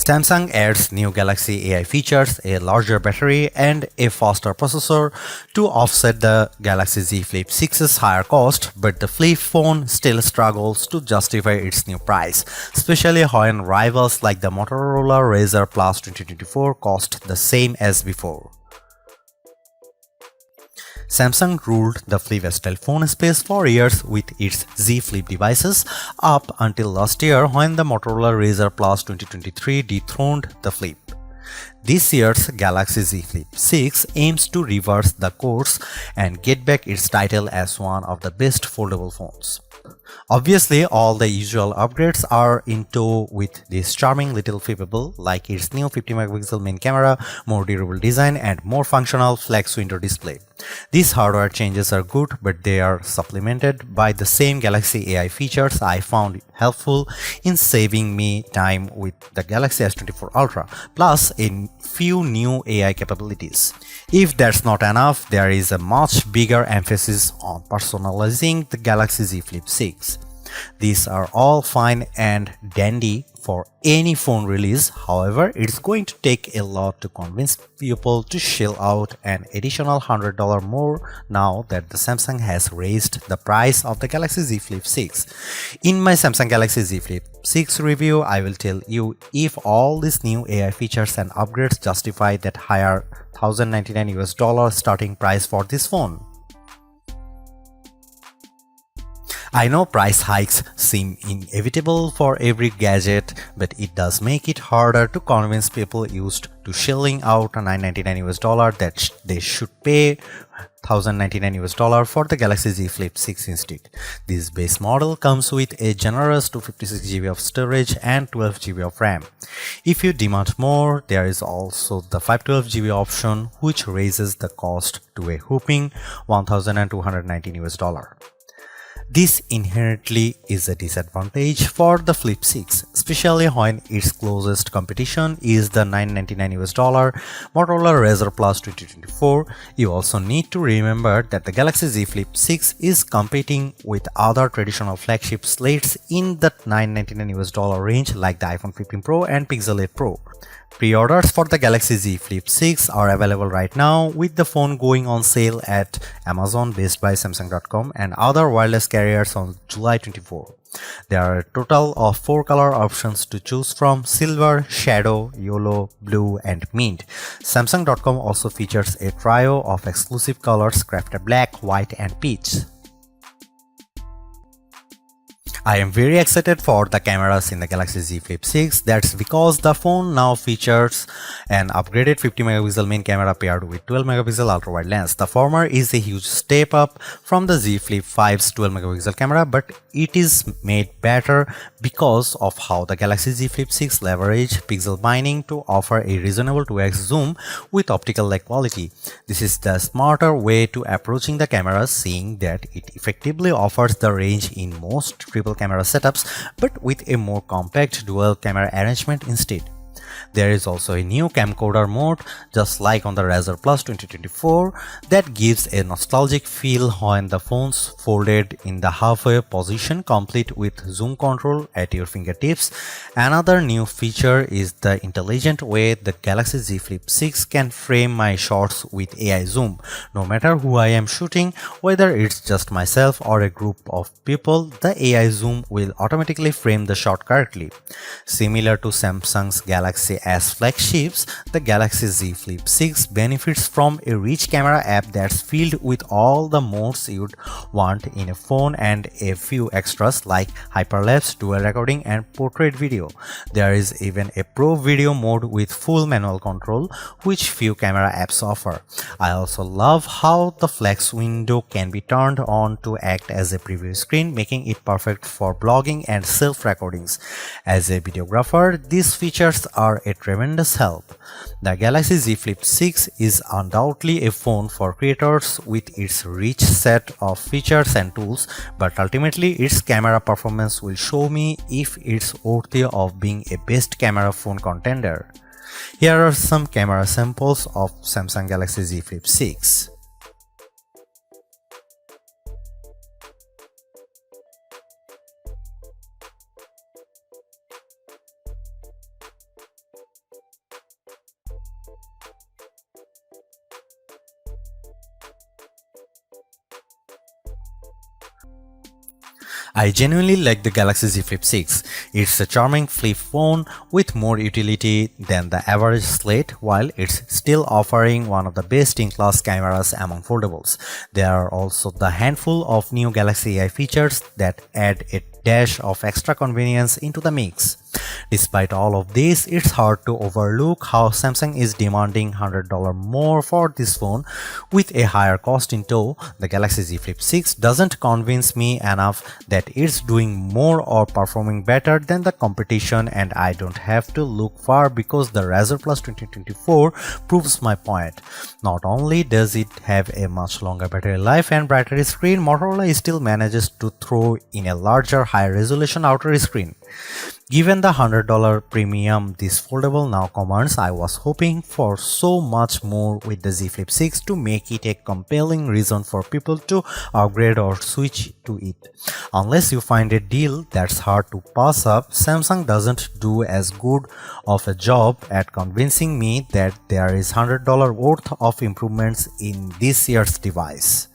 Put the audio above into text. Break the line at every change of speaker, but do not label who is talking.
Samsung adds new Galaxy AI features, a larger battery, and a faster processor to offset the Galaxy Z Flip 6's higher cost, but the flip phone still struggles to justify its new price, especially when rivals like the Motorola Razr Plus 2024 cost the same as before. Samsung ruled the flip-style phone space for years with its Z Flip devices up until last year when the Motorola Razr Plus 2023 dethroned the Flip. This year's Galaxy Z Flip 6 aims to reverse the course and get back its title as one of the best foldable phones. Obviously, all the usual upgrades are in tow with this charming little flippable, like its new 50MP main camera, more durable design, and more functional flex window display. These hardware changes are good, but they are supplemented by the same Galaxy AI features I found helpful in saving me time with the Galaxy S24 Ultra, plus a few new AI capabilities. If that's not enough, there is a much bigger emphasis on personalizing the Galaxy Z Flip 6. These are all fine and dandy for any phone release. However, it's going to take a lot to convince people to shell out an additional $100 more now that the Samsung has raised the price of the Galaxy Z Flip 6. In my Samsung Galaxy Z Flip 6 review, I will tell you if all these new AI features and upgrades justify that higher $1,099 starting price for this phone. I know price hikes seem inevitable for every gadget, but it does make it harder to convince people used to shelling out $999 that they should pay $1,099 for the Galaxy Z Flip 6 instead. This base model comes with a generous 256GB of storage and 12GB of RAM. If you demand more, there is also the 512GB option, which raises the cost to a whopping $1,219. This inherently is a disadvantage for the Flip 6, especially when its closest competition is the $999 Motorola Razr Plus 2024. You also need to remember that the Galaxy Z Flip 6 is competing with other traditional flagship slates in the $999 range like the iPhone 15 Pro and Pixel 8 Pro. Pre-orders for the Galaxy Z Flip 6 are available right now, with the phone going on sale at Amazon, Best Buy, Samsung.com and other wireless carriers on July 24. There are a total of 4 color options to choose from: silver, shadow, yellow, blue and mint. Samsung.com also features a trio of exclusive colors crafted black, white and peach. I am very excited for the cameras in the Galaxy Z Flip 6. That's because the phone now features an upgraded 50MP main camera paired with 12MP ultra-wide lens. The former is a huge step up from the Z Flip 5's 12MP camera, but it is made better because of how the Galaxy Z Flip 6 leverage pixel binding to offer a reasonable 2x zoom with optical lag quality. This is the smarter way to approaching the camera, seeing that it effectively offers the range in most triple camera setups, but with a more compact dual camera arrangement instead. There is also a new camcorder mode, just like on the Razr Plus 2024, that gives a nostalgic feel when the phone's folded in the halfway position, complete with zoom control at your fingertips. Another new feature is the intelligent way the Galaxy Z Flip 6 can frame my shots with AI zoom. No matter who I am shooting, whether it's just myself or a group of people, the AI zoom will automatically frame the shot correctly. Similar to Samsung's Galaxy S flagships, the Galaxy Z Flip 6 benefits from a rich camera app that's filled with all the modes you'd want in a phone and a few extras like hyperlapse, dual recording and portrait video. There is even a pro video mode with full manual control, which few camera apps offer. I also love how the flex window can be turned on to act as a preview screen, making it perfect for blogging and self-recordings. As a videographer, these features are a tremendous help. The Galaxy Z Flip 6 is undoubtedly a phone for creators with its rich set of features and tools, but ultimately its camera performance will show me if it's worthy of being a best camera phone contender. Here are some camera samples of Samsung Galaxy Z Flip 6. I genuinely like the Galaxy Z Flip 6. It's a charming flip phone with more utility than the average slate, while it's still offering one of the best-in-class cameras among foldables. There are also the handful of new Galaxy AI features that add a dash of extra convenience into the mix. Despite all of this, it's hard to overlook how Samsung is demanding $100 more for this phone with a higher cost in tow. The Galaxy Z Flip 6 doesn't convince me enough that it's doing more or performing better than the competition, and I don't have to look far because the Razr Plus 2024 proves my point. Not only does it have a much longer battery life and brighter screen, Motorola still manages to throw in a larger, higher resolution outer screen. Given the $100 premium this foldable now commands, I was hoping for so much more with the Z Flip 6 to make it a compelling reason for people to upgrade or switch to it. Unless you find a deal that's hard to pass up, Samsung doesn't do as good of a job at convincing me that there is $100 worth of improvements in this year's device.